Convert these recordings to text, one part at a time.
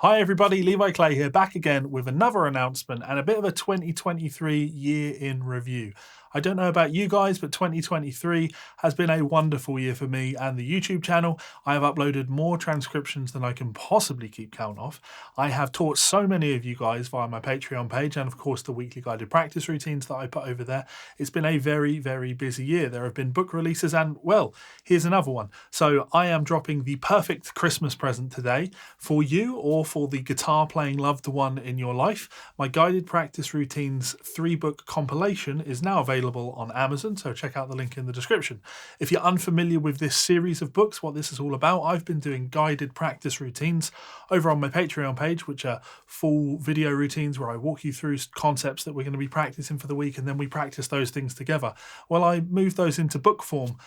Hi everybody, Levi Clay here, back again with another announcement and a bit of a 2023 year in review. I don't know about you guys, but 2023 has been a wonderful year for me and the YouTube channel. I have uploaded more transcriptions than I can possibly keep count of. I have taught so many of you guys via my Patreon page and of course the weekly guided practice routines that I put over there. It's been a very, very busy year. There have been book releases and, well, here's another one. So I am dropping the perfect Christmas present today for you or for the guitar playing loved one in your life. My guided practice routines 3-book compilation is now available on Amazon, so check out the link in the description. If you're unfamiliar with this series of books, what this is all about, I've been doing guided practice routines over on my Patreon page, which are full video routines where I walk you through concepts that we're going to be practicing for the week and then we practice those things together. Well, I moved those into book form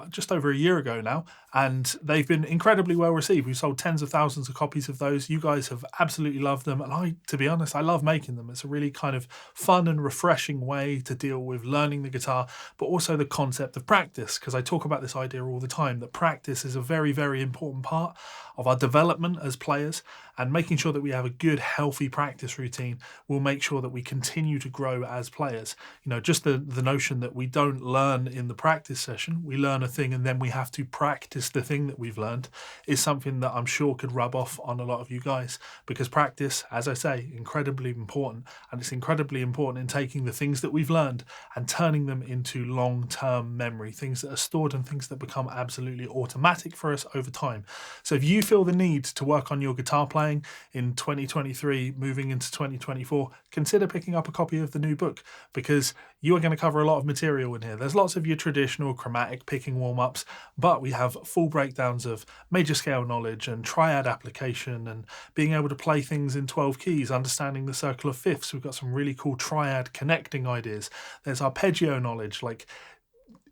just over a year ago now, and they've been incredibly well received. We've sold tens of thousands of copies of those. You guys have absolutely loved them, and to be honest, I love making them. It's a really kind of fun and refreshing way to deal with learning the guitar, but also the concept of practice, because I talk about this idea all the time, that practice is a very, very important part of our development as players, and making sure that we have a good, healthy practice routine will make sure that we continue to grow as players. You know, just the notion that we don't learn in the practice session, we learn a thing and then we have to practice the thing that we've learned, is something that I'm sure could rub off on a lot of you guys, because practice, as I say, incredibly important, and it's incredibly important in taking the things that we've learned and turning them into long-term memory, things that are stored and things that become absolutely automatic for us over time. So if you feel the need to work on your guitar playing in 2023, moving into 2024, consider picking up a copy of the new book, because you are going to cover a lot of material in here. There's lots of your traditional chromatic picking warm-ups, but we have full breakdowns of major scale knowledge and triad application and being able to play things in 12 keys, understanding the circle of fifths. We've got some really cool triad connecting ideas. There's arpeggio knowledge. Like,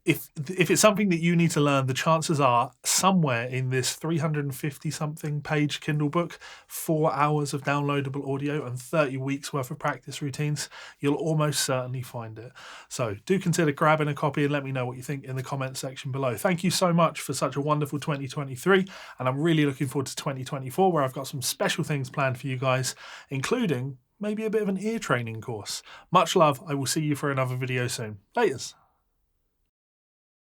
if it's something that you need to learn, the chances are somewhere in this 350 something page Kindle book, 4 hours of downloadable audio and 30 weeks worth of practice routines, you'll almost certainly find it. So do consider grabbing a copy and let me know what you think in the comment section below. Thank you so much for such a wonderful 2023, and I'm really looking forward to 2024, where I've got some special things planned for you guys, including maybe a bit of an ear training course. Much love. I will see you for another video soon. Laters.